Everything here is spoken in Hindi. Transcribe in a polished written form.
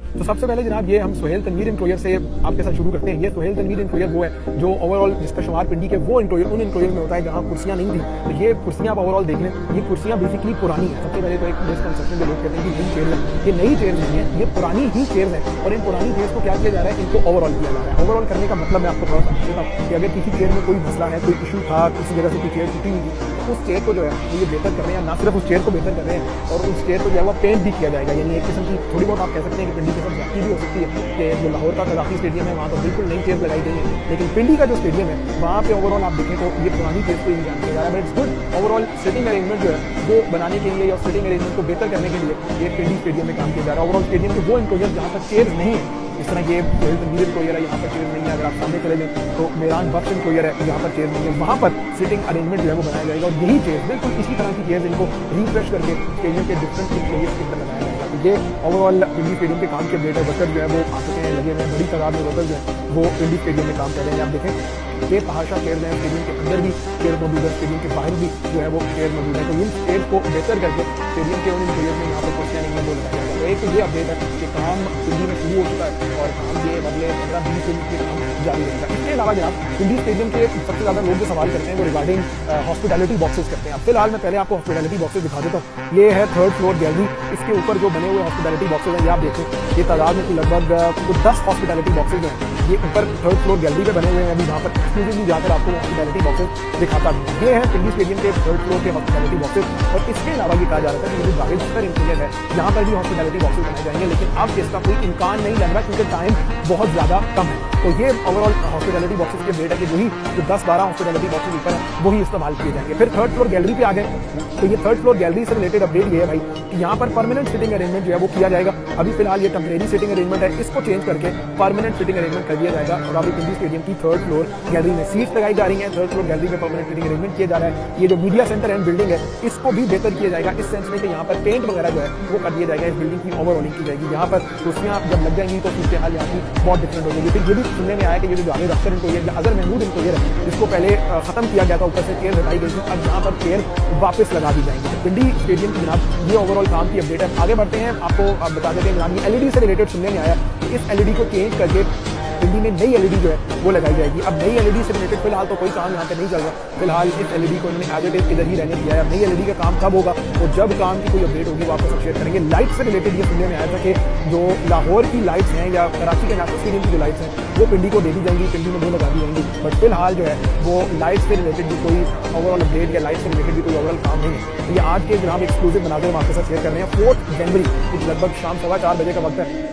तो सबसे पहले जनाब ये हम सुहेल तनवीर इंक्लोयर से आपके साथ शुरू करते हैं। ये सुहेल तनवीर इंक्लोयर वो है जो ओवरऑल जिसका शुमार पिंडी के वो इंक्लोयर उन इंक्लोयर में होता है जहाँ कुर्सियाँ नहीं थी। तो ये कुर्सियाँ आप ओवरऑल देख लें, ये कुर्सियाँ बेसिकली पुरानी है। सबसे पहले तो एक मिसकंसेप्शन जो लोग कहते हैं कि नई चेयर है, ये नई चेयर नहीं है, ये पुरानी ही चेयर है। और इन पुरानी चेयर्स को क्या किया जा रहा है, इनको ओवरऑल किया जा रहा है। ओवरऑल करने का मतलब मैं आपको थोड़ा सा बताता हूँ कि अगर किसी चेयर में कोई मसला है, कोई इशू था, किसी जगह से कोई चेयर टूटी हुई थी, तो उस चेयर को जो है ये बेहतर कर रहे हैं। ना सिर्फ उस चेयर को बेहतर कर रहे हैं और उस चेयर को जो है वो पेंट भी किया जाएगा। यानी एक किस्म की थोड़ी बहुत आप कह सकते हैं कि पिंडी के साथ जाती भी हो सकती है कि जो लाहौर का कज़ाकी स्टेडियम है वहाँ तो बिल्कुल नई चेयर लगाई गई है, लेकिन पिंडी का जो स्टेडियम है वहाँ पे ओवरऑल आप देखें तो ये पुरानी चेयर को इंजाम किया जा रहा है। But it's good overall sitting arrangement जो है वो बनाने के लिए और सिटिंग अरेंजमेंट को बेहतर करने के लिए ये पिंडी स्टेडियम में काम किया जा रहा है। ओवरऑल स्टेडियम के वो इंक्लोजर जहाँ पर चेयर नहीं है, इस तरह ये सुहेल तनवीर इंक्लोयर है, यहाँ पर चेयर नहीं है। अगर आप सामने चले जाएं तो मेरान बख्श इंक्लोयर है, यहाँ पर चेयर नहीं है, वहाँ पर सिटिंग अरेंजमेंट जो है वो बनाया जाएगा। और यही चेयर बिल्कुल इसी तरह की चेयर इनको रिफ्रेश करके स्टेडियम के डिफरेंट इंक्लोजर्स के अंदर लगाया जाएगा। तो ये ओवरऑल पिंडी स्टेडियम के काम के अपडेट है। वर्कर जो है वो आ चुके हैं, लगे हुए हैं, बड़ी तादाद में वर्कर जो है वो पिंडी स्टेडियम में काम कर रहे हैं। आप देखें बेतहाशा चेयर हैं, स्टेडियम के अंदर भी चेयर मौजूद है, स्टेडियम के बाहर भी जो है वो चेयर मौजूद है। तो इन चेयर को बेहतर करके स्टेडियम के उन इंक्लोजर्स में यहाँ पर कुर्सियाँ नहीं है वो लगाया जाएगा। तो एक तो ये अपडेट है कि काम पिंडी में शुरू हो चुका है और काम ये अगले 15-20 दिन के काम जारी रहेगा। इसके अलावा जनाब पिंडी स्टेडियम के सबसे ज़्यादा लोग जो सवाल करते हैं वो रिगार्डिंग हॉस्पिटैलिटी बॉक्सेस करते हैं। अब फिलहाल मैं पहले आपको हॉस्पिटैलिटी बॉक्सेस दिखा देता हूँ। ये है 3rd फ्लोर गैलरी, इसके ऊपर जो बने हुए हॉस्पिटैलिटी बॉक्सेस हैं ये आप देखें, ये तादाद में लगभग 10 हॉस्पिटैलिटी बॉक्सेस हैं। ये ऊपर 3rd फ्लोर गैलरी पे बने हुए हैं। अभी यहाँ पर एक्सक्लूसिवली जाकर आपको हॉस्पिटैलिटी बॉक्सेस दिखाता भी। ये है पिंडी स्टेडियम के 3rd फ्लोर के हॉस्पिटैलिटी बॉक्सेस। और इसके अलावा ये कहा जा रहा था कि ये जो जावेद अख्तर इंटीरियर है यहाँ पर भी हॉस्पिटैलिटी बॉक्सेस बनाए जाएंगे, लेकिन अब इसका कोई इम्कान नहीं लग रहा क्योंकि टाइम बहुत ज़्यादा कम है। तो ये ओवरऑल हॉस्पिटैलिटी बॉक्सेस के डेट है कि वही जो 10-12 हॉस्पिटैलिटी बॉक्सेस ऊपर है वही इस्तेमाल किए जाएंगे। फिर 3rd फ्लोर गैलरी पे आ गए, तो ये 3rd फ्लोर गैलरी से रिलेटेड अपडेट ये है भाई कि यहाँ पर परमानेंट सिटिंग अरेंजमेंट जो है वो किया जाएगा। अभी फिलहाल ये टेम्परेरी सिटिंग अरेंजमेंट है, इसको चेंज करके परमानेंट सिटिंग अरेंजमेंट कर दिया जाएगा। और अभी पिंडी स्टेडियम की 3rd फ्लोर गैलरी में सीट्स लगाई जा रही हैं, 3rd फ्लोर गैलरी में परमानेंट सिटिंग अरेंजमेंट किया जा रहा है। ये जो मीडिया सेंटर एंड बिल्डिंग है इसको भी बेहतर किया जाएगा इस सेंस में कि यहाँ पर पेंट वगैरह जो है वो कर दिया जाएगा। इस बिल्डिंग की ओवरऑलिंग की जाएगी। यहाँ पर कुर्सियाँ जब लग जाएंगी तो सूरत हाल यहाँ की बहुत डिफरेंट हो जाएगी। फिर ये भी सुनने में आया कि ये जो जावेद अख्तर इंक्लोयर या अजहर महमूद इंक्लोयर है जिसको पहले खत्म किया गया था, ऊपर से चेयर हटाई गई थी, अब यहाँ पर चेयर वापस लगा दी जाएंगी। तो पिंडी स्टेडियम की जनाब ये ओवरऑल काम की अपडेट है। आगे बढ़ते हैं, आपको बता देते हैं जनाब ये एलईडी से रिलेटेड सुनने में आया कि इस एलईडी को चेंज करके पिंडी में नई एलईडी जो है वो लगाई जाएगी। अब नई एलईडी से रिलेटेड फिलहाल तो कोई काम यहाँ पे नहीं चल रहा। फिलहाल इस एलईडी को इन्होंने एज इट इज इधर ही रहने दिया है। अब नई एलईडी का काम कब होगा और जब काम की कोई अपडेट होगी वो आपको शेयर करेंगे। लाइट से रिलेटेड ये सुनने में आया था कि जो लाहौर की लाइट्स हैं या कराची के नेशनल स्टेडियम की जो लाइट्स हैं वो पिंडी को दे दी जाएंगी, पिंडी में वो लगा दी जाएंगी। बट फिलहाल जो है वो लाइट से रिलेटेड भी कोई ओवरऑल अपडेट या लाइट से रिलेटेड भी कोई ओवरऑल काम नहीं है। तो ये आज के जनाब एक्सक्लूसिव बनाकर हम आपके साथ शेयर कर रहे हैं। 4 जनवरी लगभग शाम 4:15 बजे का वक्त है।